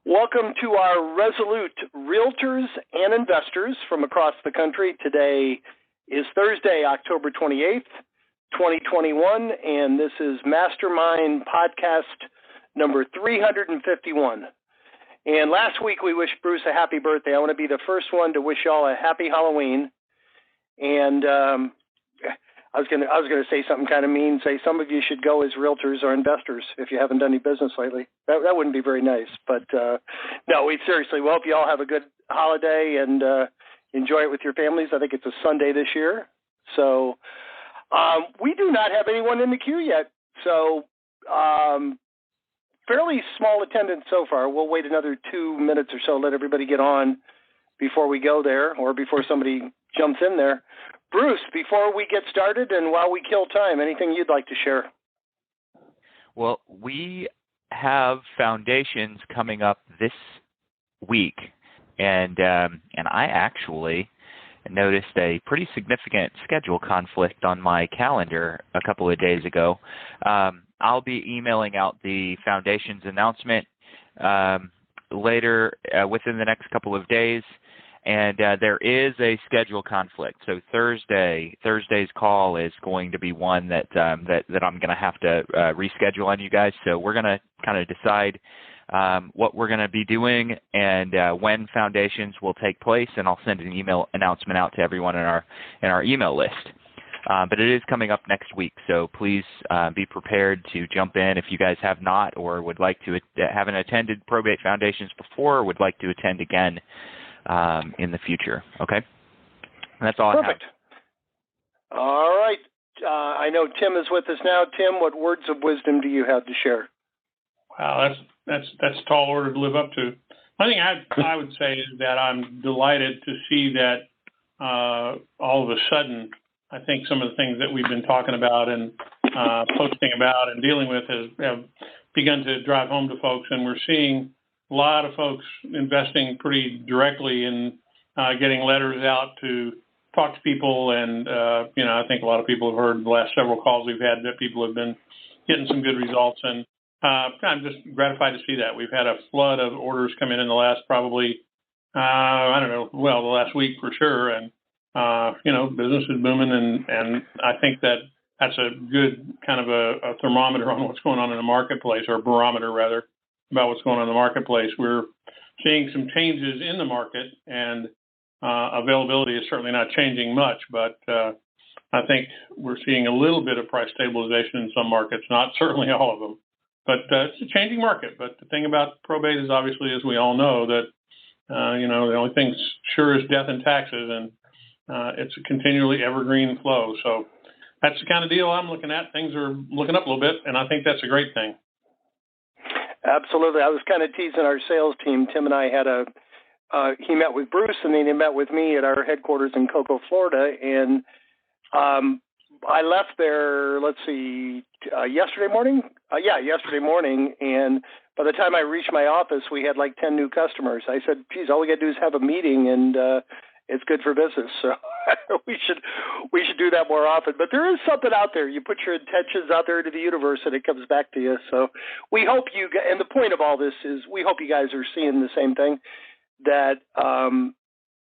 Welcome to our Resolute Realtors and Investors from across the country. Today is Thursday, October 28th, 2021, and this is Mastermind podcast number 351. And last week we wished Bruce a happy birthday. I want to be the first one to wish y'all a happy Halloween. And I was gonna say something kind of mean. Say some of you should go as realtors or investors if you haven't done any business lately. That wouldn't be very nice. But no, we hope you all have a good holiday and enjoy it with your families. I think it's a Sunday this year, so we do not have anyone in the queue yet. So fairly small attendance so far. We'll wait another 2 minutes or so, let everybody get on before we go there, or before somebody jumps in there. Bruce, before we get started and while we kill time, anything you'd like to share? Well, we have foundations coming up this week, and I actually noticed a pretty significant schedule conflict on my calendar a couple of days ago. I'll be emailing out the foundations announcement later within the next couple of days. And there is a schedule conflict. So Thursday's call is going to be one that I'm going to have to reschedule on you guys. So we're going to kind of decide what we're going to be doing and when foundations will take place. And I'll send an email announcement out to everyone in our email list. But it is coming up next week. So please be prepared to jump in if you guys have not or would like to haven't attended Probate Foundations before or would like to attend again in the future. Okay? And that's all Perfect. I have. All right. I know Tim is with us now. Tim, what words of wisdom do you have to share? Wow, that's a tall order to live up to. One thing I would say is that I'm delighted to see that all of a sudden, I think some of the things that we've been talking about and posting about and dealing with have begun to drive home to folks, and we're seeing a lot of folks investing pretty directly in getting letters out to talk to people. And, I think a lot of people have heard the last several calls we've had that people have been getting some good results. And I'm just gratified to see that. We've had a flood of orders come in the last probably, the last week for sure. And, business is booming. And I think that's a good kind of a thermometer on what's going on in the marketplace, or a barometer rather, about what's going on in the marketplace. We're seeing some changes in the market, and availability is certainly not changing much, but I think we're seeing a little bit of price stabilization in some markets, not certainly all of them, but it's a changing market. But the thing about probate is, obviously, as we all know, that, the only thing sure is death and taxes, and it's a continually evergreen flow. So that's the kind of deal I'm looking at. Things are looking up a little bit, and I think that's a great thing. Absolutely. I was kind of teasing our sales team. Tim and I had he met with Bruce, and then he met with me at our headquarters in Cocoa, Florida. And I left there, yesterday morning? Yesterday morning. And by the time I reached my office, we had like 10 new customers. I said, geez, all we got to do is have a meeting, and it's good for business. So we should do that more often. But there is something out there. You put your intentions out there to the universe, and it comes back to you. So we hope and the point of all this is we hope you guys are seeing the same thing, that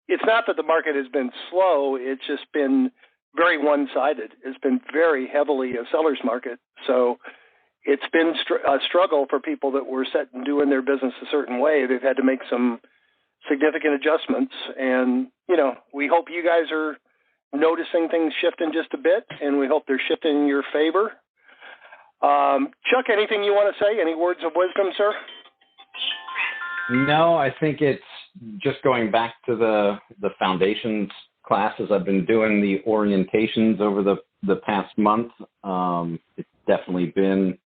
it's not that the market has been slow. It's just been very one-sided. It's been very heavily a seller's market. So it's been a struggle for people that were set and doing their business a certain way. They've had to make some significant adjustments, and we hope you guys are noticing things shifting just a bit, and we hope they're shifting in your favor. Chuck, anything you want to say? Any words of wisdom, sir? No, I think it's just going back to the foundations classes. I've been doing the orientations over the past month. It's definitely been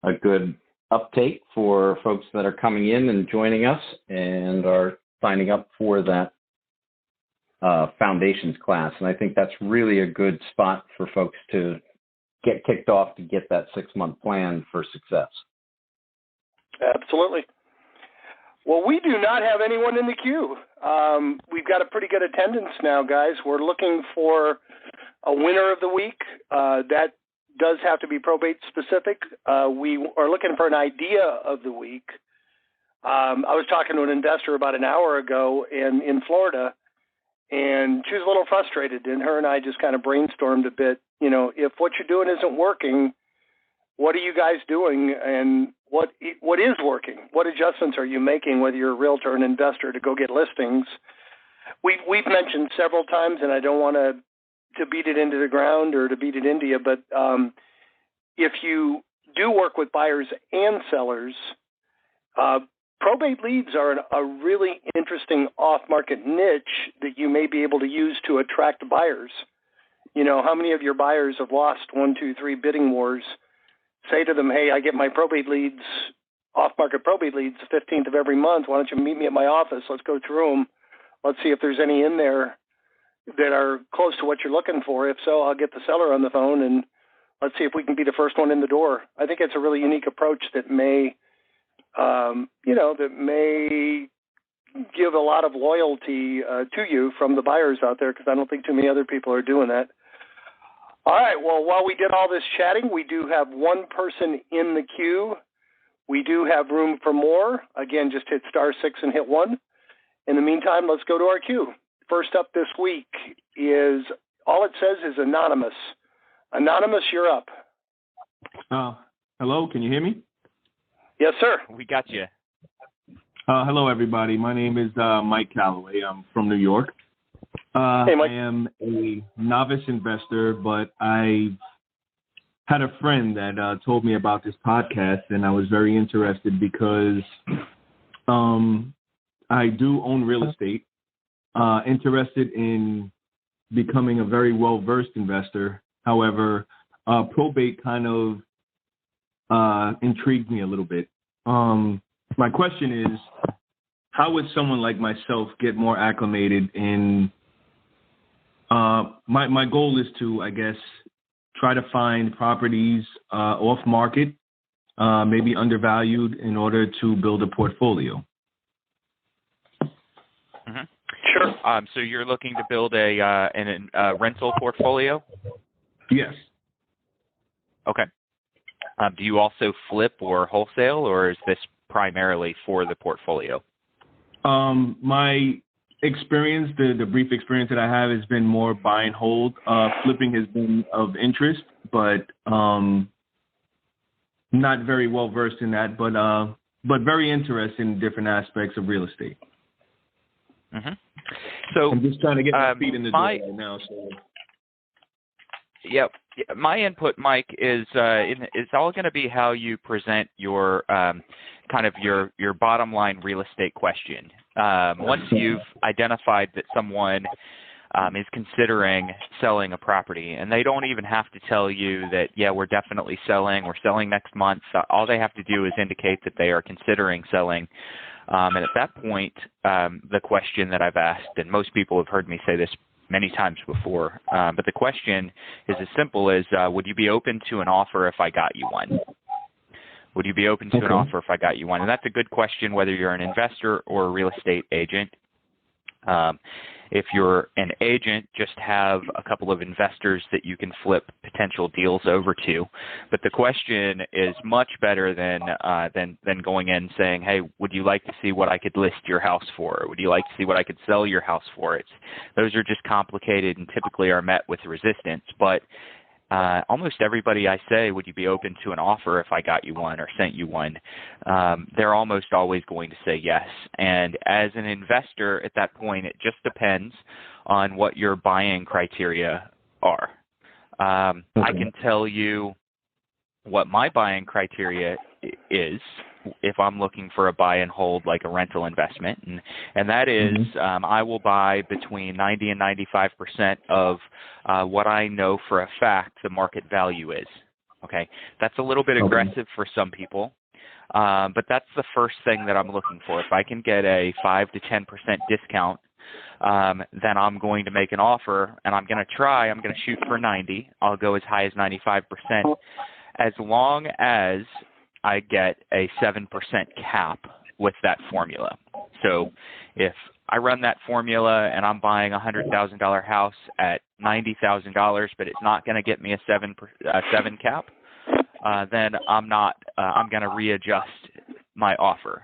a good uptake for folks that are coming in and joining us and are signing up for that foundations class. And I think that's really a good spot for folks to get kicked off to get that 6-month plan for success. Absolutely. Well, we do not have anyone in the queue. We've got a pretty good attendance now, guys. We're looking for a winner of the week. That does have to be probate specific. We are looking for an idea of the week. I was talking to an investor about an hour ago in Florida, and she was a little frustrated, and her and I just kind of brainstormed a bit. You know, if what you're doing isn't working, what are you guys doing, and what is working? What adjustments are you making, whether you're a realtor or an investor, to go get listings? We've mentioned several times, and I don't want to beat it into the ground or to beat it into you, but if you do work with buyers and sellers, probate leads are a really interesting off-market niche that you may be able to use to attract buyers. You know, how many of your buyers have lost 1, 2, 3 bidding wars? Say to them, hey, I get my probate leads, off-market probate leads, the 15th of every month. Why don't you meet me at my office? Let's go through them. Let's see if there's any in there that are close to what you're looking for. If so, I'll get the seller on the phone, and let's see if we can be the first one in the door. I think it's a really unique approach that may give a lot of loyalty to you from the buyers out there, because I don't think too many other people are doing that. All right, well, while we did all this chatting, we do have one person in the queue. We do have room for more. Again, just hit *6 and hit 1. In the meantime, let's go to our queue. First up this week is, all it says is anonymous. Anonymous, you're up. Hello, can you hear me? Yes, sir. We got you. Hello, everybody. My name is Mike Calloway. I'm from New York. Hey, Mike. I am a novice investor, but I had a friend that told me about this podcast, and I was very interested because I do own real estate, interested in becoming a very well-versed investor. However, probate kind of intrigued me a little bit. My question is, how would someone like myself get more acclimated in my goal is to, I guess, try to find properties off market, maybe undervalued, in order to build a portfolio. Mm-hmm. Sure. So you're looking to build a rental portfolio? Yes. Okay. Do you also flip or wholesale, or is this primarily for the portfolio? My experience, the brief experience that I have, has been more buy and hold. Flipping has been of interest, but not very well versed in that, but very interested in different aspects of real estate. Mm-hmm. So I'm just trying to get my feet in the door right now. So. Yep. My input, Mike, is all going to be how you present your kind of your bottom line real estate question. Once you've identified that someone is considering selling a property, and they don't even have to tell you that, yeah, we're definitely selling, we're selling next month. All they have to do is indicate that they are considering selling. And at that point, the question that I've asked, and most people have heard me say this many times before, but the question is as simple as, would you be open to an offer if I got you one? Would you be open to an offer if I got you one? And that's a good question whether you're an investor or a real estate agent. If you're an agent, just have a couple of investors that you can flip potential deals over to. But the question is much better than going in and saying, hey, would you like to see what I could list your house for? Or would you like to see what I could sell your house for? Those are just complicated and typically are met with resistance. But almost everybody I say, would you be open to an offer if I got you one or sent you one? They're almost always going to say yes. And as an investor at that point, it just depends on what your buying criteria are. I can tell you what my buying criteria is if I'm looking for a buy and hold, like a rental investment. And that is, I will buy between 90 and 95% of what I know for a fact the market value is. Okay. That's a little bit aggressive for some people. But that's the first thing that I'm looking for. If I can get a 5 to 10% discount, then I'm going to make an offer, and I'm going to shoot for 90. I'll go as high as 95%, as long as I get a 7% cap with that formula. So if I run that formula and I'm buying a $100,000 house at $90,000, but it's not going to get me a 7 cap, then I'm going to readjust my offer.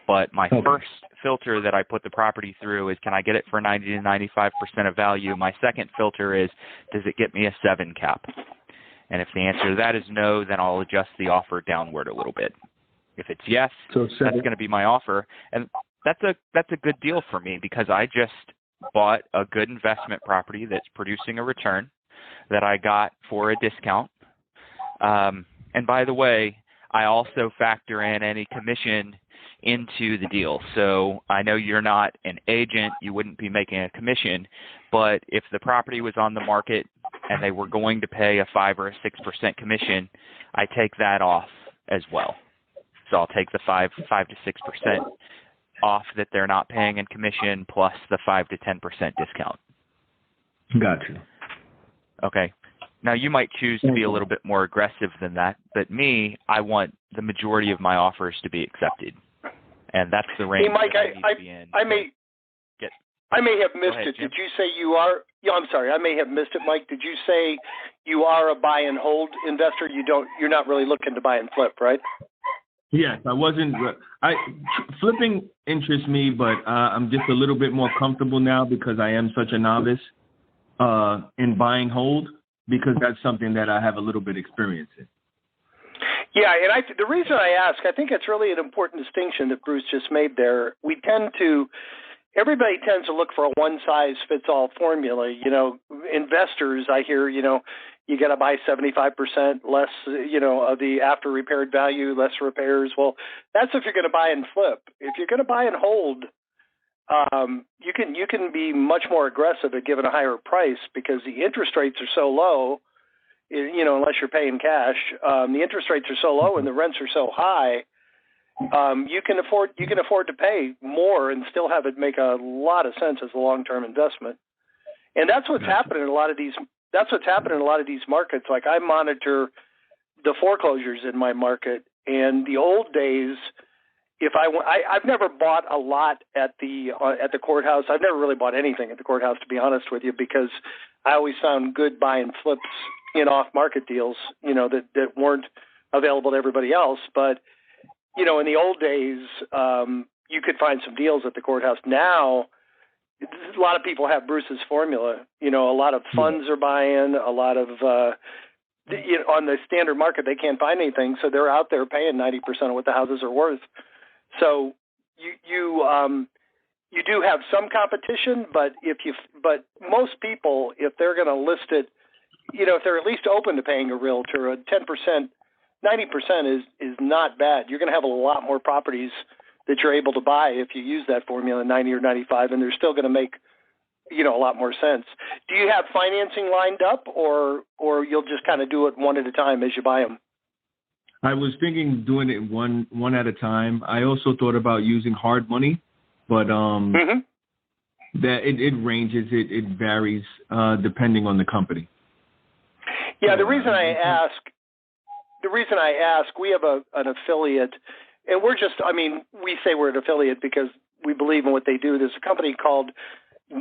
But my first filter that I put the property through is, can I get it for 90 to 95% of value? My second filter is, does it get me a 7 cap? And if the answer to that is no, then I'll adjust the offer downward a little bit. If it's yes, that's going to be my offer. And that's a good deal for me, because I just bought a good investment property that's producing a return that I got for a discount. And by the way, I also factor in any commission into the deal. So I know you're not an agent, you wouldn't be making a commission, but if the property was on the market and they were going to pay a 5 or a 6% commission, I take that off as well. So I'll take the 5 to 6% off that they're not paying in commission, plus the 5 to 10% discount. Gotcha. Okay. Now, you might choose to be a little bit more aggressive than that, but me, I want the majority of my offers to be accepted. And that's the range Mike, that I need to be in. I may have missed it. Did you say you are? Yeah, I'm sorry. I may have missed it, Mike. Did you say you are a buy and hold investor? You're not really looking to buy and flip, right? Yes, I wasn't. Flipping interests me, but I'm just a little bit more comfortable now because I am such a novice in buy and hold, because that's something that I have a little bit experience in. Yeah, and the reason I ask, I think it's really an important distinction that Bruce just made there. Everybody tends to look for a one-size-fits-all formula. Investors, I hear, you got to buy 75% less, of the after repaired value, less repairs. Well, that's if you're going to buy and flip. If you're going to buy and hold, you can be much more aggressive at giving a higher price, because the interest rates are so low. Unless you're paying cash, the interest rates are so low and the rents are so high. You can afford to pay more and still have it make a lot of sense as a long-term investment. And that's what's happening in a lot of these. That's what's happening in a lot of these markets. Like, I monitor the foreclosures in my market, and the old days, I've never bought a lot at the courthouse. I've never really bought anything at the courthouse, to be honest with you, because I always found good buy and flips in off-market deals, that weren't available to everybody else. But, in the old days, you could find some deals at the courthouse. Now, a lot of people have Bruce's formula. A lot of funds are buying, a lot of, on the standard market, they can't find anything, so they're out there paying 90% of what the houses are worth. So you do have some competition, but most people, if they're going to list it, if they're at least open to paying a realtor, a 10%, 90% is not bad. You're going to have a lot more properties that you're able to buy if you use that formula, 90 or 95, and they're still going to make, a lot more sense. Do you have financing lined up, or you'll just kind of do it one at a time as you buy them? I was thinking doing it one at a time. I also thought about using hard money, but that it ranges, it varies depending on the company. Yeah, the reason I ask, we have an affiliate, and we say we're an affiliate because we believe in what they do. There's a company called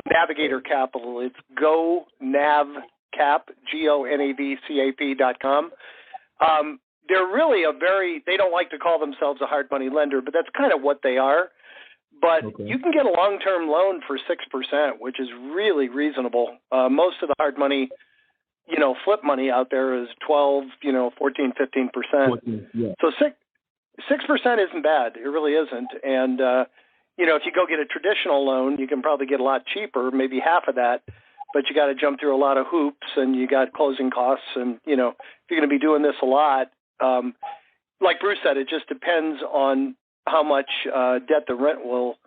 Navigator Capital. It's GoNavCap, GoNavCap.com. They're really they don't like to call themselves a hard money lender, but that's kind of what they are. But you can get a long-term loan for 6%, which is really reasonable. Most of the hard money, flip money out there is 12, 14, 15%. Yeah. So 6% isn't bad. It really isn't. And, if you go get a traditional loan, you can probably get a lot cheaper, maybe half of that, but you got to jump through a lot of hoops, and you got closing costs. And, if you're going to be doing this a lot, like Bruce said, it just depends on how much debt the rent will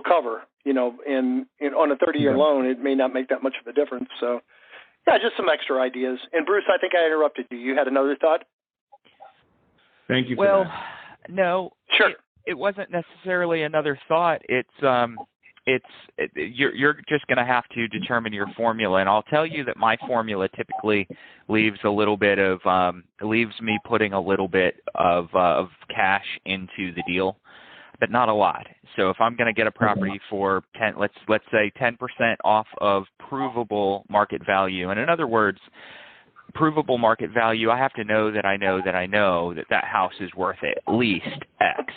cover, and on a 30-year loan, it may not make that much of a difference. So, yeah, just some extra ideas. And Bruce, I think I interrupted you. You had another thought? Thank you for that. Well, no. Sure. It wasn't necessarily another thought. You're just going to have to determine your formula, and I'll tell you that my formula typically leaves me putting a little bit of cash into the deal, but not a lot. So if I'm going to get a property for let's say 10% off of provable market value, and in other words, provable market value, I have to know that that house is worth at least X.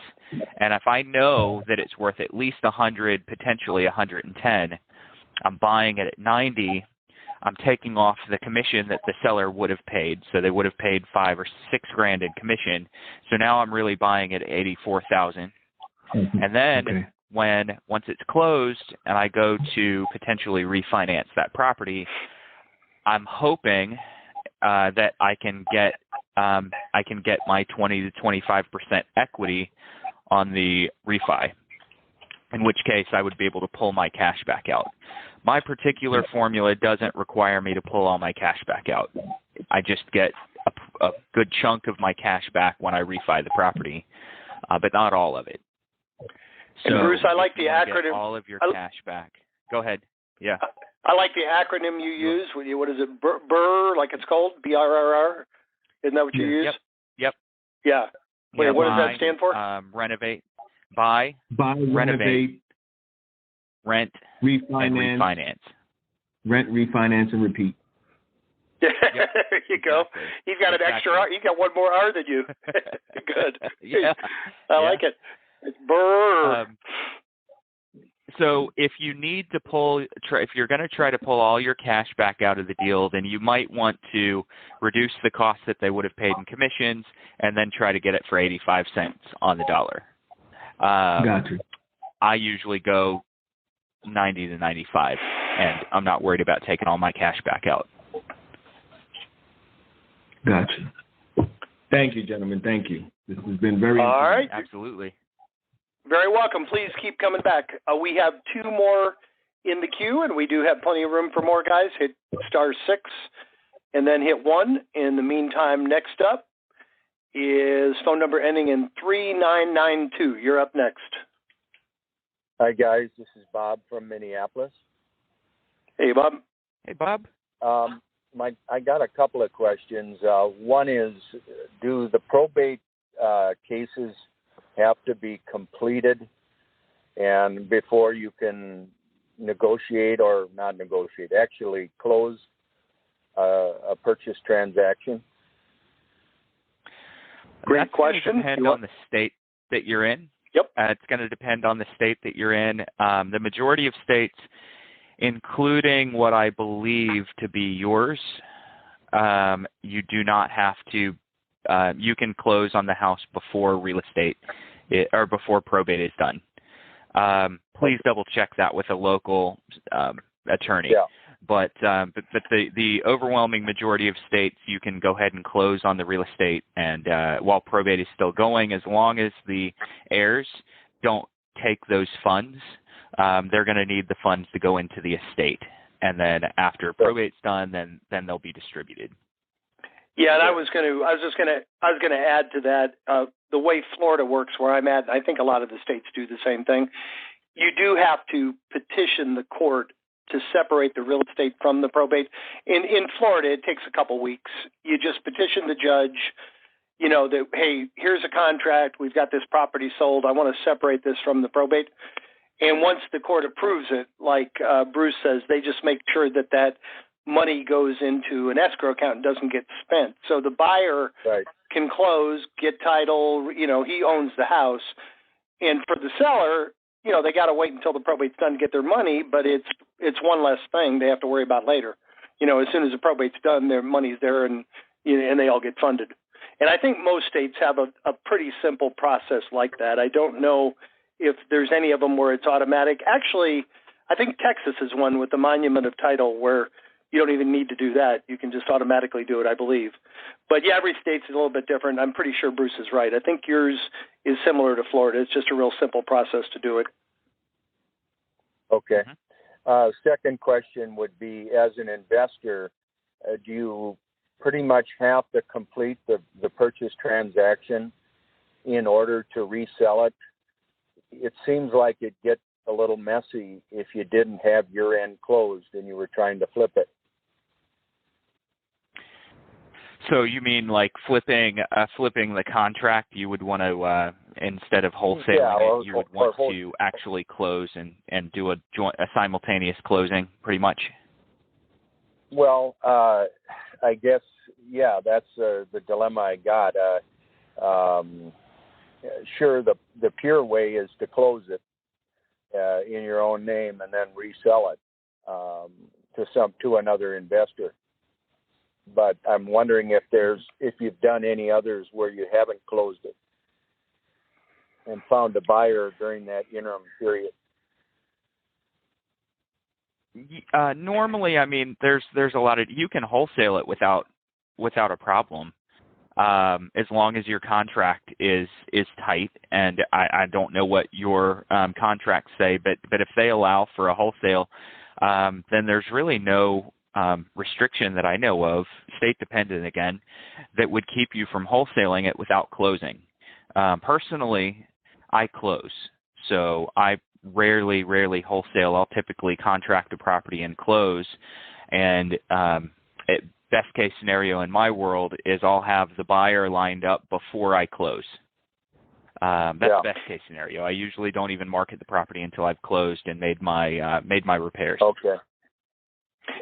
And if I know that it's worth at least 100, potentially 110, I'm buying it at 90. I'm taking off the commission that the seller would have paid. So they would have paid $5 or $6 in commission. So now I'm really buying it at 84,000. And then once it's closed and I go to potentially refinance that property, I'm hoping that I can get my 20 to 25% equity on the refi, in which case I would be able to pull my cash back out. My particular formula doesn't require me to pull all my cash back out. I just get a good chunk of my cash back when I refi the property, but not all of it. So, and Bruce, I like the acronym. All of your cash back. Go ahead. Yeah. I like the acronym you use. What is it? BRRR, like it's called? BRRR? Isn't that what you use? Yep. Yeah. Wait, what does that stand for? Renovate. Buy, renovate, rent, refinance, and refinance. Rent, refinance, and repeat. Yep. There you go. He's got an extra R. He's got one more R than you. Good. Yeah. I like it. It's BRRR. So if you need to if you're going to try to pull all your cash back out of the deal, then you might want to reduce the cost that they would have paid in commissions and then try to get it for 85 cents on the dollar. Gotcha. I usually go 90 to 95, and I'm not worried about taking all my cash back out. Gotcha. Thank you, gentlemen. Thank you. This has been very all right. Absolutely. Very welcome. Please keep coming back. We have 2 more in the queue, and we do have plenty of room for more guys. Hit *6 and then hit 1. In the meantime, next up is phone number ending in 3992. You're up next. Hi, guys. This is Bob from Minneapolis. Hey, Bob. Hey, Bob. I got a couple of questions. One is, do the probate cases have to be completed and before you can negotiate or not negotiate, actually close a purchase transaction? Great question. It's going to depend on the state that you're in. Yep. It's going to depend on the state that you're in. The majority of states, including what I believe to be yours, you do not have to. You can close on the house before real estate or before probate is done. Please double check that with a local attorney. Yeah. But the overwhelming majority of states, you can go ahead and close on the real estate, and while probate is still going, as long as the heirs don't take those funds, they're going to need the funds to go into the estate, and then after probate's done, then they'll be distributed. Yeah, and I was just going to add to that. The way Florida works, where I'm at, I think a lot of the states do the same thing. You do have to petition the court to separate the real estate from the probate. In Florida, it takes a couple weeks. You just petition the judge, that, hey, here's a contract. We've got this property sold. I want to separate this from the probate. And once the court approves it, like Bruce says, they just make sure that money goes into an escrow account and doesn't get spent. So the buyer can close, get title, he owns the house. And for the seller, they got to wait until the probate's done to get their money, but it's one less thing they have to worry about later. As soon as the probate's done, their money's there and they all get funded. And I think most states have a pretty simple process like that. I don't know if there's any of them where it's automatic. Actually, I think Texas is one with the monument of title where you don't even need to do that. You can just automatically do it, I believe. But yeah, every state's a little bit different. I'm pretty sure Bruce is right. I think yours is similar to Florida. It's just a real simple process to do it. Okay. Second question would be, as an investor, do you pretty much have to complete the purchase transaction in order to resell it? It seems like it gets a little messy if you didn't have your end closed and you were trying to flip it. So you mean like flipping the contract? You would want to instead of wholesaling it, you would want to actually close and do a simultaneous closing, pretty much. Well, I guess that's the dilemma I got. sure, the pure way is to close it in your own name and then resell it to another investor. But I'm wondering if you've done any others where you haven't closed it and found a buyer during that interim period. Normally, I mean, there's a lot of, you can wholesale it without a problem, as long as your contract is tight. And I don't know what your contracts say, but if they allow for a wholesale, then there's really no restriction that I know of, state dependent again, that would keep you from wholesaling it without closing. Personally, I close, so I rarely wholesale. I'll typically contract a property and close, and best case scenario in my world is I'll have the buyer lined up before I close. That's best case scenario. I usually don't even market the property until I've closed and made my repairs. Okay.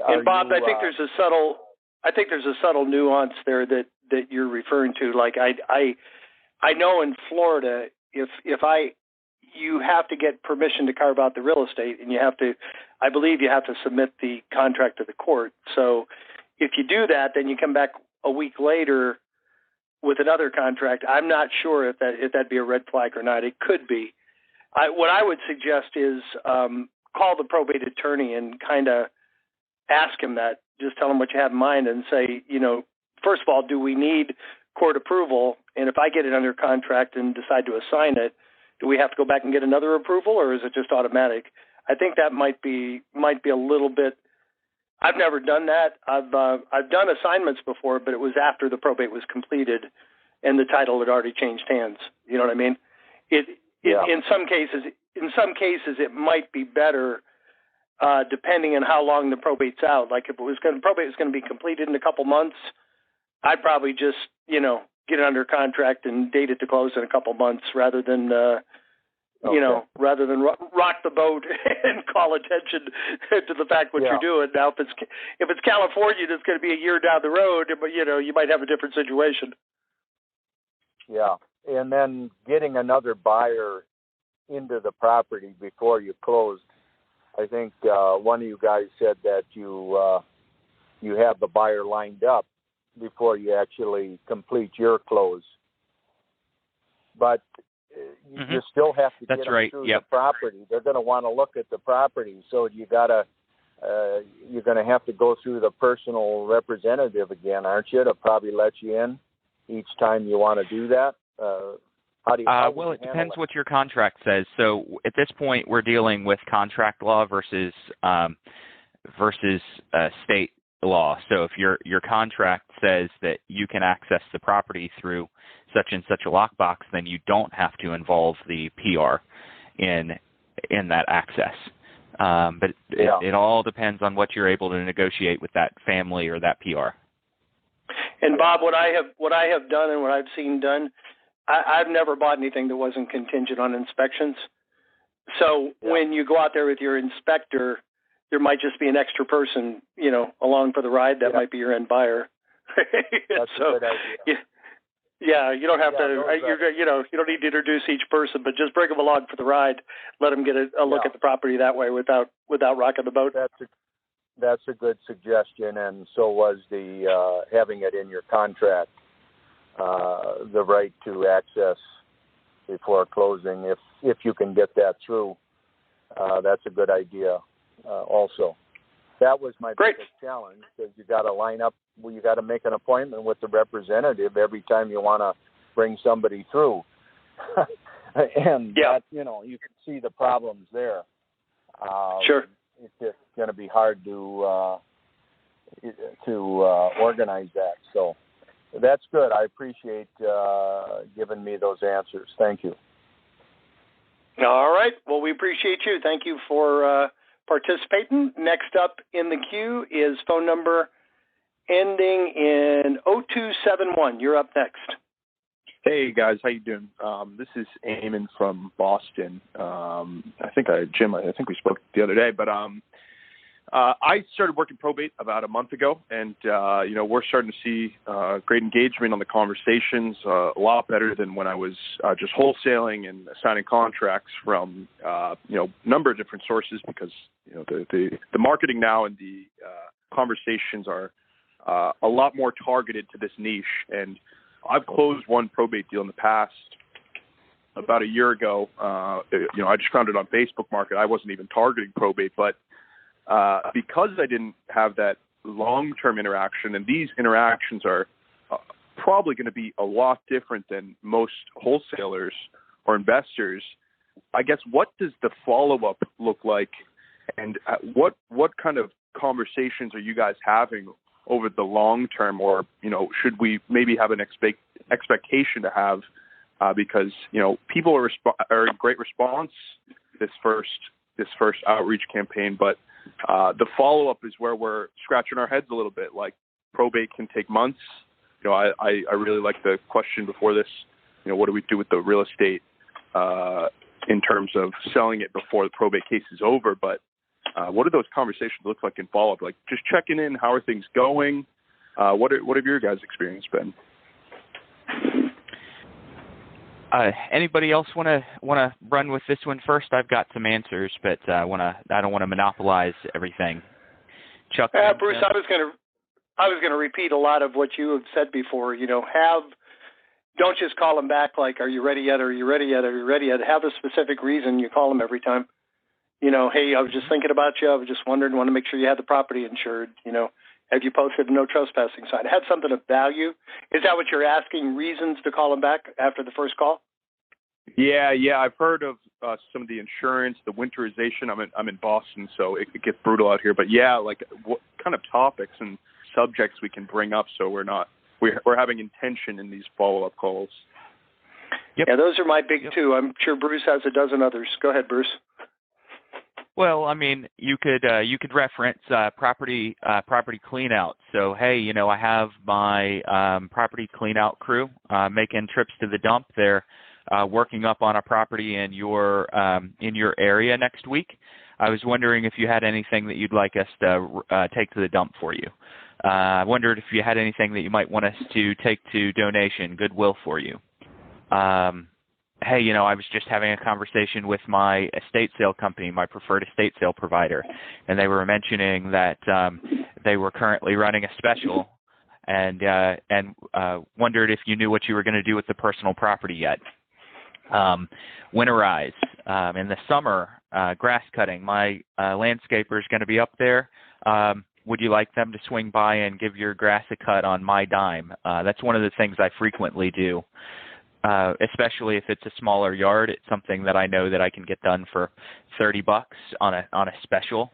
And Bob, I think there's a subtle nuance there that you're referring to. Like I know in Florida, if you have to get permission to carve out the real estate, and I believe you have to submit the contract to the court. So if you do that, then you come back a week later with another contract. I'm not sure if that'd be a red flag or not. It could be. What I would suggest is call the probate attorney and kind of ask him that. Just tell him what you have in mind and say, first of all, do we need court approval? And if I get it under contract and decide to assign it, do we have to go back and get another approval, or is it just automatic? I think that might be a little bit. I've never done that. I've done assignments before, but it was after the probate was completed and the title had already changed hands. You know what I mean? In some cases, it might be better depending on how long the probate's out. Like if probate was going to be completed in a couple months, I'd probably just get it under contract and date it to close in a couple months rather than rock the boat and call attention to the fact what you're doing. Now, if it's California, it's going to be a year down the road, but you might have a different situation. Yeah, and then getting another buyer into the property before you closed. I think one of you guys said that you have the buyer lined up before you actually complete your close. But you still have to get them through the property. They're going to want to look at the property, so you're going to have to go through the personal representative again, aren't you, to probably let you in each time you want to do that? Well, it depends what your contract says. So at this point, we're dealing with contract law versus state law. So if your contract says that you can access the property through such and such a lockbox, then you don't have to involve the PR in that access. But it all depends on what you're able to negotiate with that family or that PR. And Bob, what I have done and what I've seen done, I've never bought anything that wasn't contingent on inspections. So when you go out there with your inspector, there might just be an extra person, along for the ride. That might be your end buyer. That's a good idea. Yeah, you don't have to. You don't need to introduce each person, but just bring them along for the ride. Let them get a look at the property that way without rocking the boat. That's a good suggestion, and so was the having it in your contract, the right to access before closing. If you can get that through, that's a good idea. Also, that was my biggest challenge, because you got to line up. You got to make an appointment with the representative every time you want to bring somebody through, and that, you can see the problems there. Sure, it's just going to be hard to organize that. So that's good. I appreciate giving me those answers. Thank you. All right. Well, we appreciate you. Thank you for participating. Next up in the queue is phone number ending in 0271. You're up next. Hey guys, how you doing? This is Eamon from Boston. Jim, I think we spoke the other day, but I started working probate about a month ago, and we're starting to see great engagement on the conversations, a lot better than when I was just wholesaling and signing contracts from number of different sources, because the marketing now and the conversations are a lot more targeted to this niche. And I've closed one probate deal in the past. About a year ago, I just found it on Facebook Market. I wasn't even targeting probate, but because I didn't have that long-term interaction, and these interactions are probably going to be a lot different than most wholesalers or investors, I guess, what does the follow-up look like, and what kind of conversations are you guys having over the long term, or should we maybe have an expectation to have? Because people are in great response this first outreach campaign, but the follow up is where we're scratching our heads a little bit. Like, probate can take months. I really like the question before this. What do we do with the real estate in terms of selling it before the probate case is over? But what do those conversations look like in follow up? Like, just checking in. How are things going? What have your guys' experience been? Anybody else want to run with this one first? I've got some answers, but I don't want to monopolize everything. Chuck, Bruce, I was gonna repeat a lot of what you have said before. Don't just call them back like, "Are you ready yet? Are you ready yet? Are you ready yet?" Have a specific reason you call them every time. Hey, I was just thinking about you. I was just wondering, want to make sure you had the property insured. Have you posted a no trespassing sign? Have something of value. Is that what you're asking? Reasons to call them back after the first call? Yeah. I've heard of some of the insurance, the winterization. I'm in Boston, so it gets brutal out here. But yeah, like, what kind of topics and subjects we can bring up so we're having intention in these follow-up calls. Yep. Yeah, those are my big two. I'm sure Bruce has a dozen others. Go ahead, Bruce. Well, I mean, you could reference property cleanout. So, hey, I have my property cleanout crew making trips to the dump. They're working up on a property in your area next week. I was wondering if you had anything that you'd like us to take to the dump for you. I wondered if you had anything that you might want us to take to donation, goodwill for you. Hey, I was just having a conversation with my estate sale company, my preferred estate sale provider, and they were mentioning that they were currently running a special, and wondered if you knew what you were going to do with the personal property yet. Winterize. In the summer, grass cutting. My landscaper is going to be up there. Would you like them to swing by and give your grass a cut on my dime? That's one of the things I frequently do. Especially if it's a smaller yard. It's something that I know that I can get done for $30 on a special.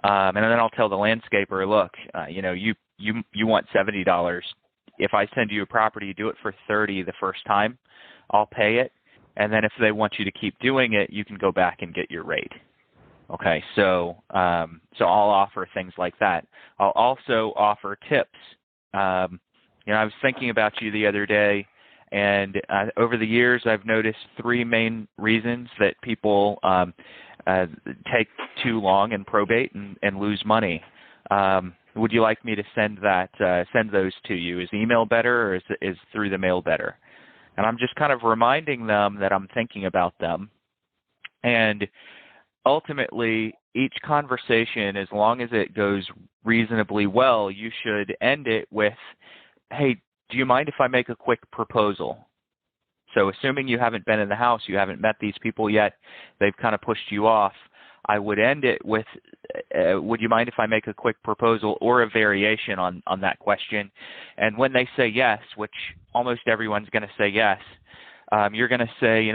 And then I'll tell the landscaper, look, you want $70. If I send you a property, do it for $30 the first time. I'll pay it. And then if they want you to keep doing it, you can go back and get your rate. Okay, so I'll offer things like that. I'll also offer tips. I was thinking about you the other day. And over the years, I've noticed three main reasons that people take too long in probate and lose money. Would you like me to send those to you? Is email better, or is through the mail better? And I'm just kind of reminding them that I'm thinking about them. And ultimately, each conversation, as long as it goes reasonably well, you should end it with, hey, do you mind if I make a quick proposal? So assuming you haven't been in the house, you haven't met these people yet, they've kind of pushed you off, I would end it with, would you mind if I make a quick proposal, or a variation on that question? And when they say yes, which almost everyone's going to say yes, you're going to say,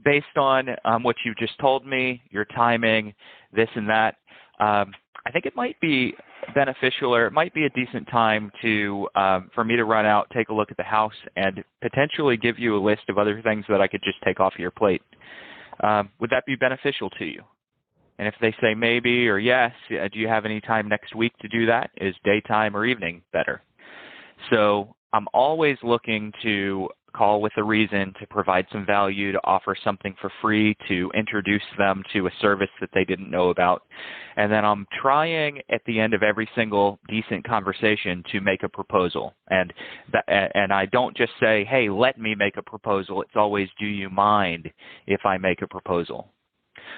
based on what you just told me, your timing, this and that, I think it might be beneficial, or it might be a decent time for me to run out, take a look at the house, and potentially give you a list of other things that I could just take off your plate. Would that be beneficial to you? And if they say maybe or yes, do you have any time next week to do that? Is daytime or evening better? So I'm always looking to call with a reason, to provide some value, to offer something for free, to introduce them to a service that they didn't know about. And then I'm trying at the end of every single decent conversation to make a proposal. And I don't just say, hey, let me make a proposal. It's always, do you mind if I make a proposal?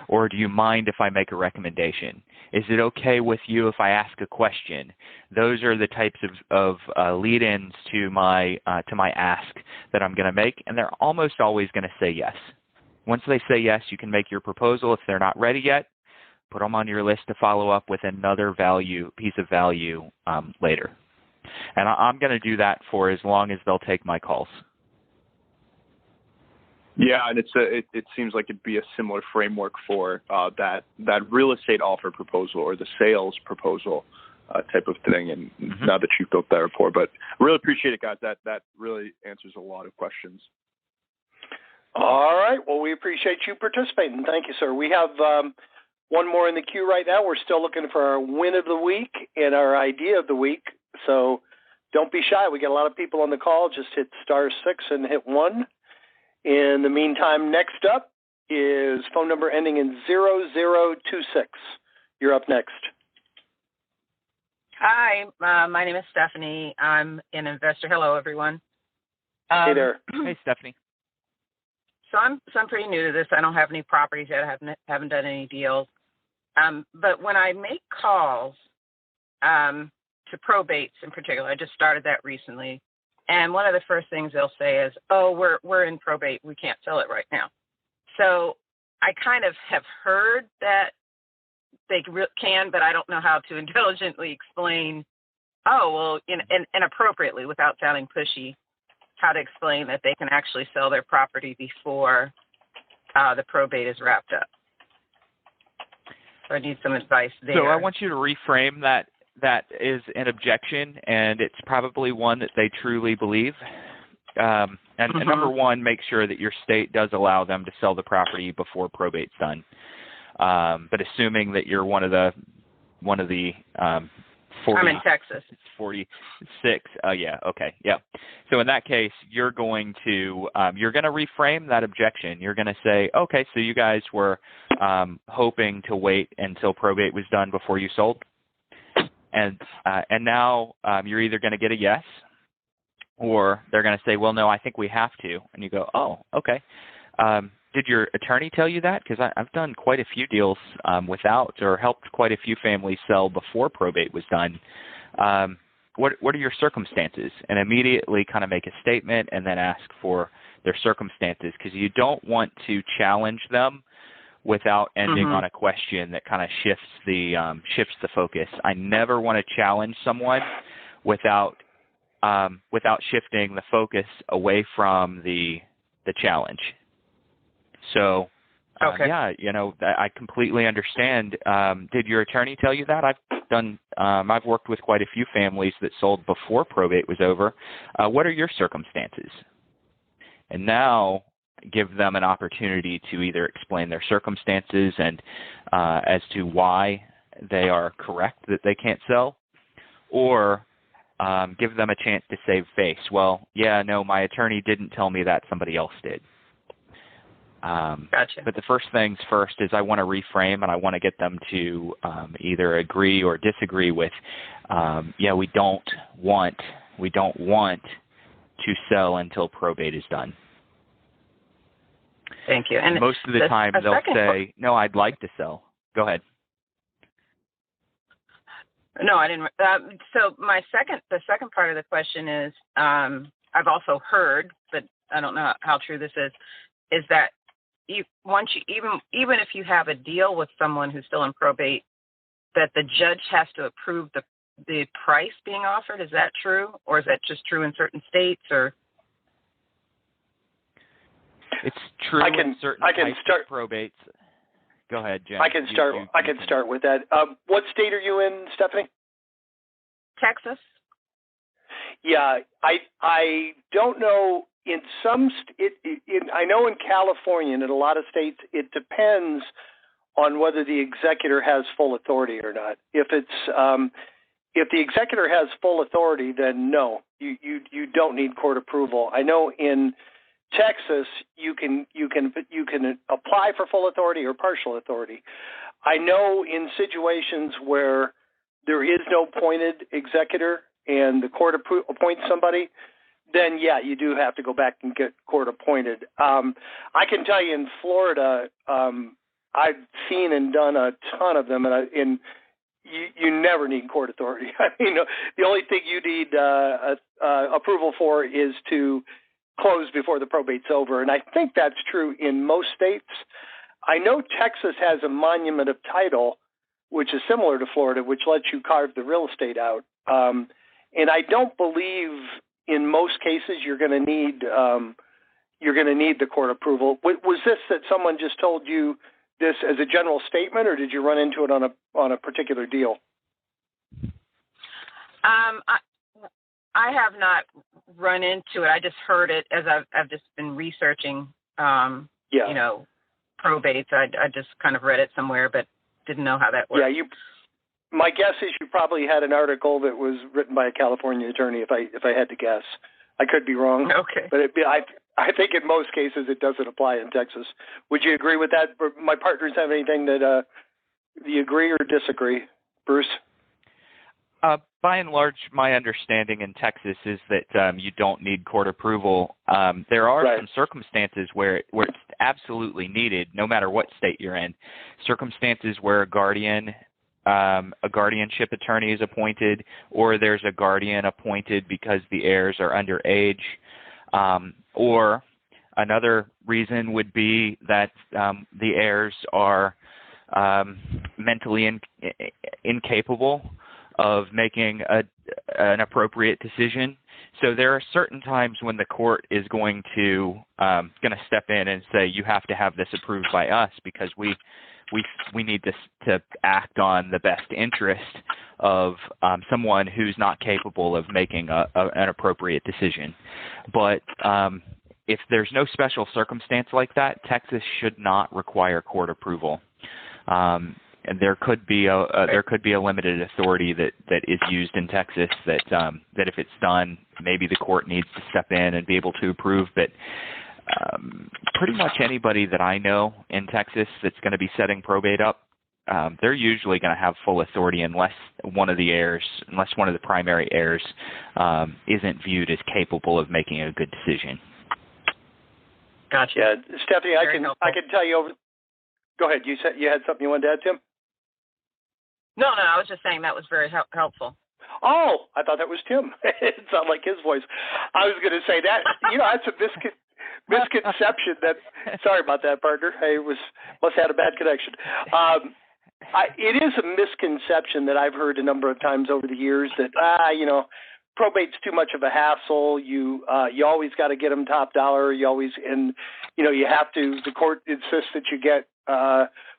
Or do you mind if I make a recommendation? Is it okay with you if I ask a question? Those are the types of lead-ins to my ask that I'm going to make, and they're almost always going to say yes. Once they say yes, you can make your proposal. If they're not ready yet, put them on your list to follow up with another piece of value later. And I'm going to do that for as long as they'll take my calls. Yeah, and it seems like it'd be a similar framework for that real estate offer proposal or the sales proposal type of thing. And now that you've built that rapport, but really appreciate it, guys. That really answers a lot of questions. All right. Well, we appreciate you participating. Thank you, sir. We have one more in the queue right now. We're still looking for our win of the week and our idea of the week. So don't be shy. We got a lot of people on the call. Just hit *6 and hit 1. In the meantime, next up is phone number ending in 0026. You're up next. Hi, my name is Stephanie. I'm an investor. Hello, everyone. Hey there. Hey, Stephanie. So I'm pretty new to this. I don't have any properties yet. I haven't done any deals. But when I make calls to probates in particular, I just started that recently. And one of the first things they'll say is, oh, we're in probate. We can't sell it right now. So I kind of have heard that they can, but I don't know how to intelligently explain, and appropriately without sounding pushy, how to explain that they can actually sell their property before the probate is wrapped up. So I need some advice there. So I want you to reframe that is an objection, and it's probably one that they truly believe. And number one, make sure that your state does allow them to sell the property before probate's done. But assuming that you're one of the 40, I'm in Texas. It's 46. Yeah. Okay. Yeah. So in that case, you're going to reframe that objection. You're going to say, okay, so you guys were hoping to wait until probate was done before you sold. And now you're either going to get a yes, or they're going to say, well, no, I think we have to. And you go, oh, okay. Did your attorney tell you that? Because I've done quite a few deals without, or helped quite a few families sell before probate was done. What are your circumstances? And immediately kind of make a statement and then ask for their circumstances, because you don't want to challenge them without ending on a question that kind of shifts the focus. I never want to challenge someone without shifting the focus away from the challenge. So, okay. Yeah, I completely understand. Did your attorney tell you that? I've worked with quite a few families that sold before probate was over. What are your circumstances? And now give them an opportunity to either explain their circumstances and as to why they are correct that they can't sell, or give them a chance to save face. Well, yeah, no, my attorney didn't tell me that, somebody else did. Gotcha. But the first things first is I want to reframe, and I want to get them to either agree or disagree with, we don't want to sell until probate is done. Thank you. And most of the time they'll say, no, I'd like to sell. Go ahead. No, I didn't. So the second part of the question is, I've also heard, but I don't know how true this is that even if you have a deal with someone who's still in probate, that the judge has to approve the price being offered. Is that true, or is that just true in certain states? Or it's true in certain types of probates. Go ahead, Jen. I can start with that. What state are you in, Stephanie? Texas. Yeah, I don't know. In some, I know in California and in a lot of states, it depends on whether the executor has full authority or not. If it's if the executor has full authority, then no, you don't need court approval. I know in Texas you can apply for full authority or partial authority. I know in situations where there is no appointed executor and the court appoints somebody, then yeah, you do have to go back and get court appointed. I can tell you in Florida, I've seen and done a ton of them, and you never need court authority. I mean, the only thing you need approval for is to close before the probate's over, and I think that's true in most states. I know Texas has a monument of title, which is similar to Florida, which lets you carve the real estate out. And I don't believe in most cases you're going to need the court approval. Was this that someone just told you this as a general statement, or did you run into it on a particular deal? I have not run into it. I just heard it as I've just been researching. You know, probates. I just kind of read it somewhere, but didn't know how that worked. Yeah, my guess is you probably had an article that was written by a California attorney. If I had to guess, I could be wrong. Okay, but I think in most cases it doesn't apply in Texas. Would you agree with that? My partners have anything that you agree or disagree, Bruce? By and large, my understanding in Texas is that you don't need court approval. There are some circumstances where it's absolutely needed, no matter what state you're in. Circumstances where a guardianship attorney is appointed, or there's a guardian appointed because the heirs are underage, or another reason would be that the heirs are mentally incapable of making an appropriate decision. So there are certain times when the court is going to step in and say, you have to have this approved by us because we need this to act on the best interest of someone who's not capable of making an appropriate decision. But if there's no special circumstance like that, Texas should not require court approval. And there could be a limited authority that is used in Texas that if it's done, maybe the court needs to step in and be able to approve. But pretty much anybody that I know in Texas that's going to be setting probate up, they're usually going to have full authority unless one of the primary heirs isn't viewed as capable of making a good decision. Gotcha. Yeah, Stephanie, I can tell you over. Go ahead. You said you had something you wanted to add, Tim? No, I was just saying that was very helpful. Oh, I thought that was Tim. It sounded like his voice. I was going to say that. That's a misconception. Sorry about that, partner. I must have had a bad connection. It is a misconception that I've heard a number of times over the years that probate's too much of a hassle. You always got to get them top dollar. You have to. The court insists that you get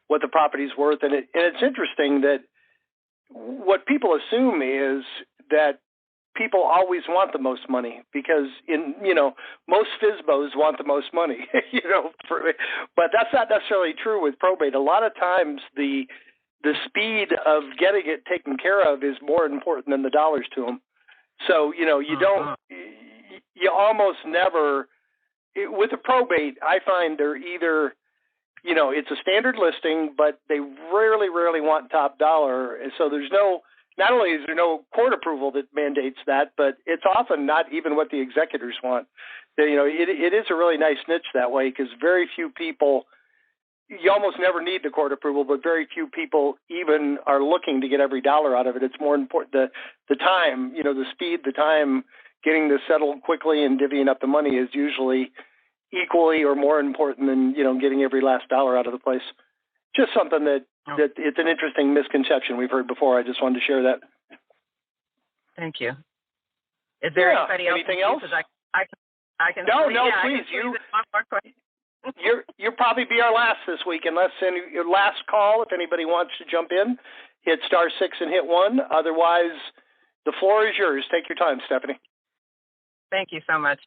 what the property's worth, and it's interesting that what people assume is that people always want the most money because most FSBOs want the most money, but that's not necessarily true with probate. A lot of times the speed of getting it taken care of is more important than the dollars to them. So, you almost never, with a probate, I find they're either, it's a standard listing, but they rarely want top dollar. And so not only is there no court approval that mandates that, but it's often not even what the executors want. It is a really nice niche that way because very few people, you almost never need the court approval, but very few people even are looking to get every dollar out of it. It's more important, the time, the speed, the time, getting this settled quickly and divvying up the money is usually equally or more important than, getting every last dollar out of the place. Just something that it's an interesting misconception we've heard before. I just wanted to share that. Thank you. Is there anybody else? Anything else? I can. No, please. You'll probably be our last this week, unless your last call. If anybody wants to jump in, hit *6 and hit 1. Otherwise, the floor is yours. Take your time, Stephanie. Thank you so much.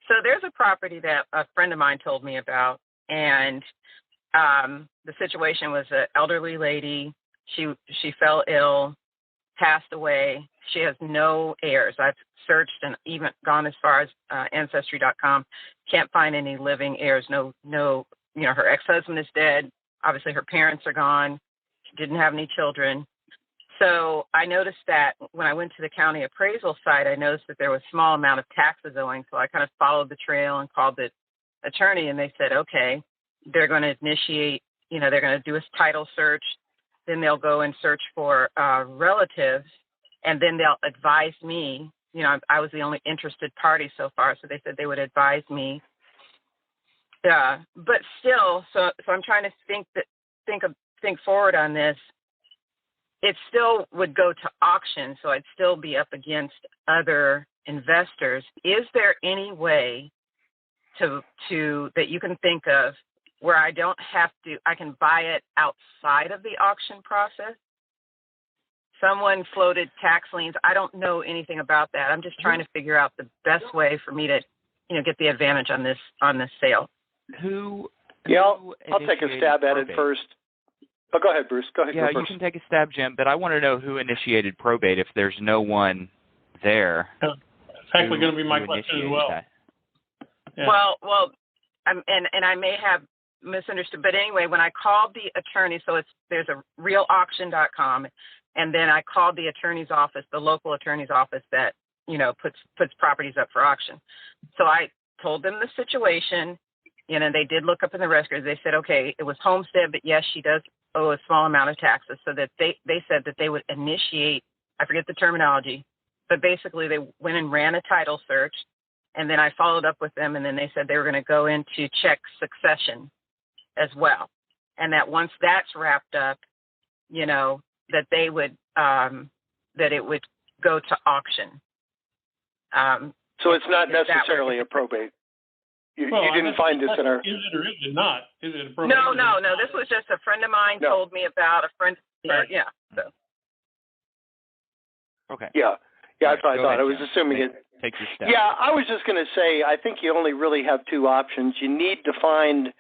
So there's a property that a friend of mine told me about, and the situation was an elderly lady. She fell ill, passed away. she has no heirs. I've searched and even gone as far as Ancestry.com. Can't find any living heirs. No, her ex-husband is dead. Obviously, her parents are gone. She didn't have any children. So I noticed that when I went to the county appraisal site, I noticed that there was a small amount of taxes owing. So I kind of followed the trail and called the attorney, and they said, okay, they're going to initiate, they're going to do a title search. Then they'll go and search for relatives, and then they'll advise me. I was the only interested party so far, so they said they would advise me. But still, so I'm trying to think forward on this. It still would go to auction, so I'd still be up against other investors. Is there any way to that you can think of where I can buy it outside of the auction process? Someone floated tax liens. I don't know anything about that. I'm just trying to figure out the best way for me to, get the advantage on this sale. I'll take a stab at it first. Oh, go ahead, Bruce. Go ahead. Yeah, you can take a stab, Jim, but I want to know who initiated probate if there's no one there. That's actually going to be my question as well. Yeah. Well, and I may have misunderstood, but anyway, when I called the attorney, so there's a realauction.com, and then I called the attorney's office, the local attorney's office that, puts properties up for auction. So I told them the situation, and they did look up in the records. They said, okay, it was homestead, but yes, she does owe a small amount of taxes. So that they said that they would initiate, I forget the terminology, but basically they went and ran a title search, and then I followed up with them, and then they said they were going to go in to check succession as well. And that once that's wrapped up, that they would, that it would go to auction. So it's not necessarily a probate. You didn't find this in our... Is it or is it not? Is it a probate? No. This was just a friend of mine told me about a friend. Right. Yeah. So. Okay. Yeah, that's what I thought. Ahead, I was assuming it. Take your step. Yeah, I was just going to say, I think you only really have two options. You need to find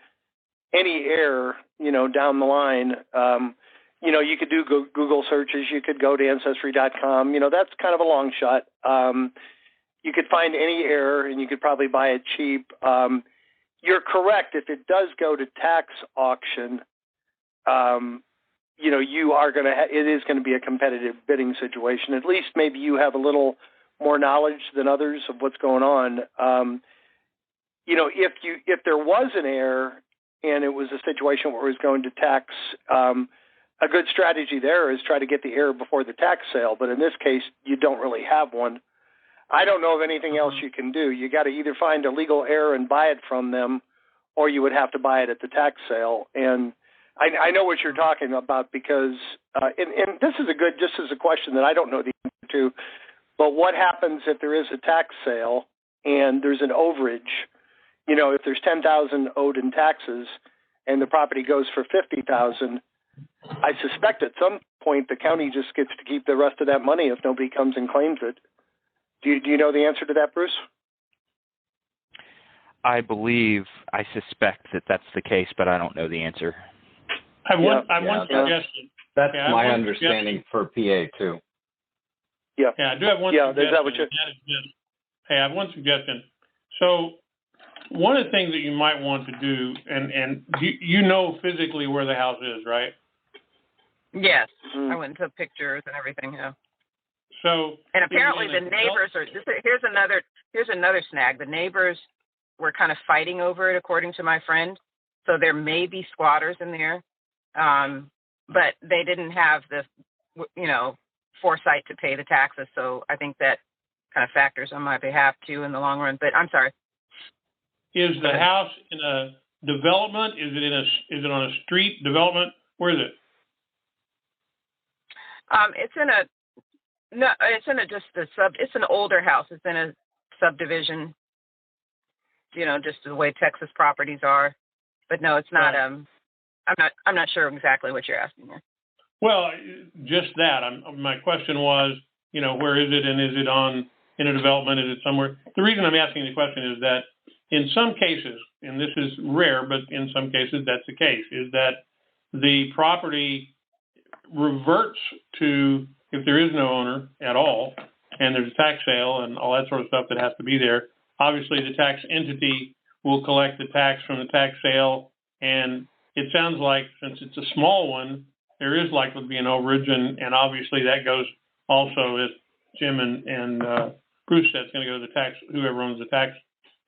any heir, down the line. You could do Google searches. You could go to Ancestry.com. That's kind of a long shot. You could find any heir, and you could probably buy it cheap. You're correct. If it does go to tax auction, you are going to. It is going to be a competitive bidding situation. At least maybe you have a little more knowledge than others of what's going on. If there was an heir and it was a situation where it was going to tax, a good strategy there is try to get the heir before the tax sale. But in this case, you don't really have one. I don't know of anything else you can do. You got to either find a legal heir and buy it from them, or you would have to buy it at the tax sale. And I know what you're talking about because, and this is just as a question that I don't know the answer to, but what happens if there is a tax sale and there's an overage? If there's $10,000 owed in taxes and the property goes for $50,000, I suspect at some point the county just gets to keep the rest of that money if nobody comes and claims it. Do you know the answer to that, Bruce? I suspect that that's the case, but I don't know the answer. I have one suggestion. That's my understanding for PA too. Yeah, I do have one suggestion. Is that what I have one suggestion. So one of the things that you might want to do, and you know physically where the house is, right? Yes, I went and took pictures and everything. Yeah. So and apparently the neighbors are. Here's another snag. The neighbors were kind of fighting over it, according to my friend. So there may be squatters in there, but they didn't have the, foresight to pay the taxes. So I think that kind of factors on my behalf too in the long run. But I'm sorry. Is the house in a development? Is it on a street development? Where is it? It's an older house. It's in a subdivision, just the way Texas properties are. But no, it's not. Right. I'm not sure exactly what you're asking here. Well, just that. My question was, where is it, and is it in a development? Is it somewhere? The reason I'm asking the question is that in some cases, and this is rare, but in some cases that's the case, is that the property reverts to if there is no owner at all, and there's a tax sale and all that sort of stuff that has to be there, obviously the tax entity will collect the tax from the tax sale. And it sounds like, since it's a small one, there is likely to be an overage, and obviously that goes also, as Jim and Bruce said, it's going to go to the tax, whoever owns the tax,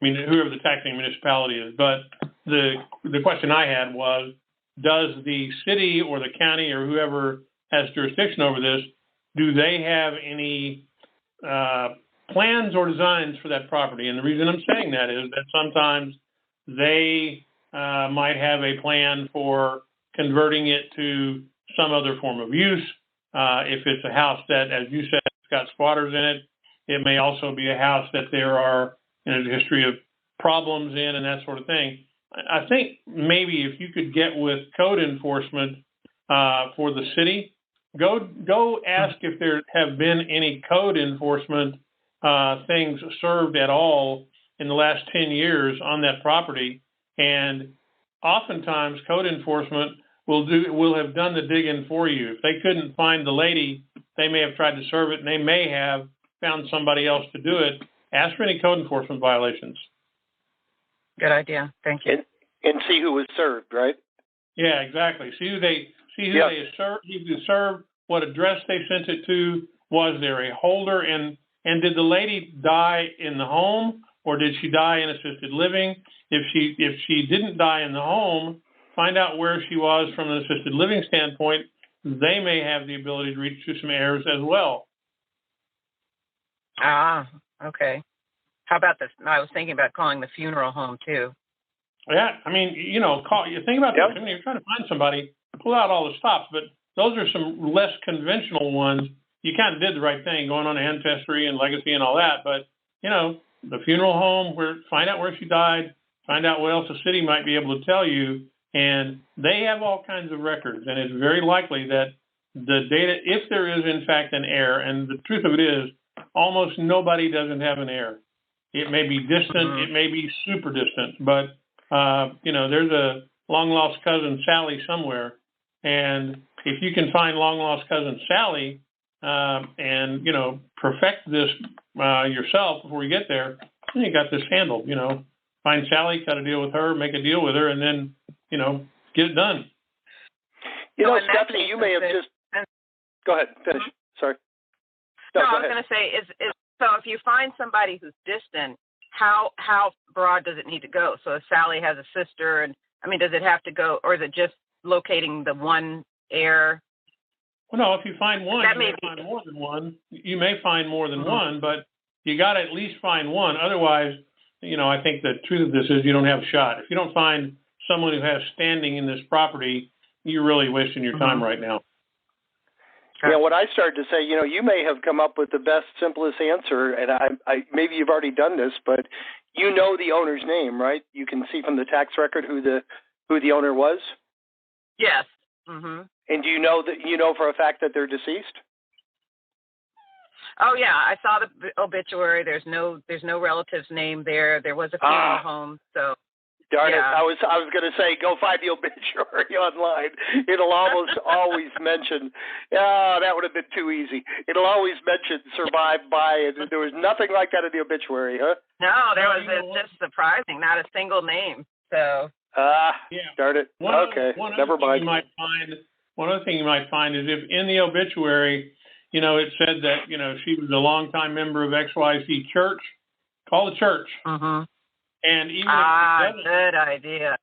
whoever the taxing municipality is. But the question I had was, does the city or the county or whoever has jurisdiction over this, do they have any plans or designs for that property? And the reason I'm saying that is that sometimes they might have a plan for converting it to some other form of use. If it's a house that, as you said, it's got squatters in it, it may also be a house that there are a history of problems in and that sort of thing. I think maybe if you could get with code enforcement for the city, go ask if there have been any code enforcement things served at all in the last 10 years on that property. And oftentimes code enforcement will have done the digging for you. If they couldn't find the lady, they may have tried to serve it, and they may have found somebody else to do it. Ask for any code enforcement violations. Good idea. Thank you. And see who was served, right? Yeah, exactly. See who they served, what address they sent it to. Was there a holder, and did the lady die in the home, or did she die in assisted living? If she didn't die in the home, find out where she was from an assisted living standpoint. They may have the ability to reach to some heirs as well. Ah, okay. How about this? I was thinking about calling the funeral home too. Yeah, you think about this. You're trying to find somebody, pull out all the stops, but those are some less conventional ones. You kind of did the right thing, going on ancestry and legacy and all that, but, the funeral home, find out where she died, find out what else the city might be able to tell you, and they have all kinds of records, and it's very likely that the data, if there is in fact an heir, and the truth of it is, almost nobody doesn't have an heir. It may be distant, it may be super distant, but, there's a long-lost cousin Sally somewhere, and if you can find long-lost cousin Sally and, perfect this yourself before you get there, then you got this handled, Find Sally, cut a deal with her, make a deal with her, and then, get it done. Stephanie, you may have just... Go ahead, finish. Sorry. No, I was going to say, so if you find somebody who's distant, how broad does it need to go? So if Sally has a sister, and does it have to go, or is it just locating the one heir? Well, no, if you find one, you may find more than one. You may find more than one, but you got to at least find one. Otherwise, I think the truth of this is you don't have a shot. If you don't find someone who has standing in this property, you're really wasting your time right now. Yeah, what I started to say, you may have come up with the best, simplest answer, and I maybe you've already done this, but the owner's name, right? You can see from the tax record who the owner was. Yes. Mm-hmm. And do you know for a fact that they're deceased? Oh yeah, I saw the obituary. There's no relative's name there. There was a funeral home, so. Darn it! I was going to say go find the obituary online. It'll almost always mention. That would have been too easy. It'll always mention survived by, and there was nothing like that in the obituary, huh? No, there was. It's just surprising. Not a single name. So. Darn it. Never mind. One other thing you might find is if in the obituary, it said that she was a longtime member of XYZ church. Call the church. Mm-hmm. And even if it doesn't, good idea.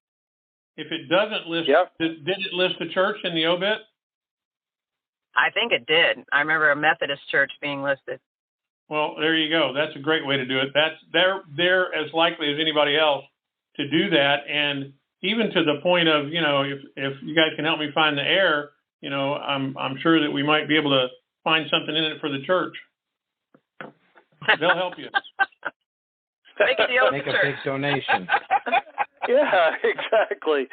If it doesn't list, did it list the church in the obit? I think it did. I remember a Methodist church being listed. Well, there you go. That's a great way to do it. They're as likely as anybody else to do that. And even to the point of, if you guys can help me find the heir, I'm sure that we might be able to find something in it for the church. They'll help you. Make a deal. Make a big donation. Yeah, exactly.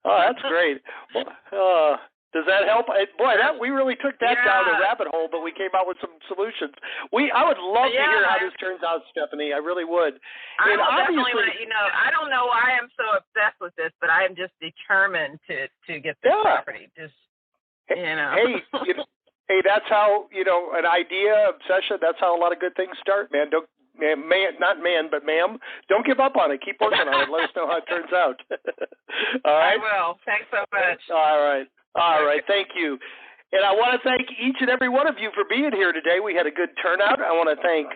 Oh, that's great. Does that help? Boy, we really took that down a rabbit hole, but we came out with some solutions. I would love to hear how this turns out, Stephanie. I really would. I will definitely let you know. I don't know why I'm so obsessed with this, but I am just determined to get this property. Just, Hey, Hey, that's how, an idea, obsession, that's how a lot of good things start, man. Don't, but ma'am, don't give up on it. Keep working on it. Let us know how it turns out. All right? I will. Thanks so much. All right. Thank you. And I want to thank each and every one of you for being here today. We had a good turnout. I want to thank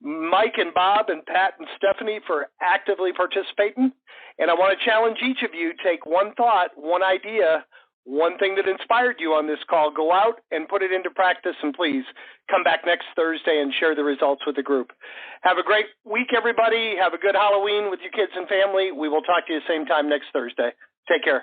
Mike and Bob and Pat and Stephanie for actively participating. And I want to challenge each of you, take one thought, one idea, one thing that inspired you on this call, go out and put it into practice, and please come back next Thursday and share the results with the group. Have a great week, everybody. Have a good Halloween with your kids and family. We will talk to you same time next Thursday. Take care.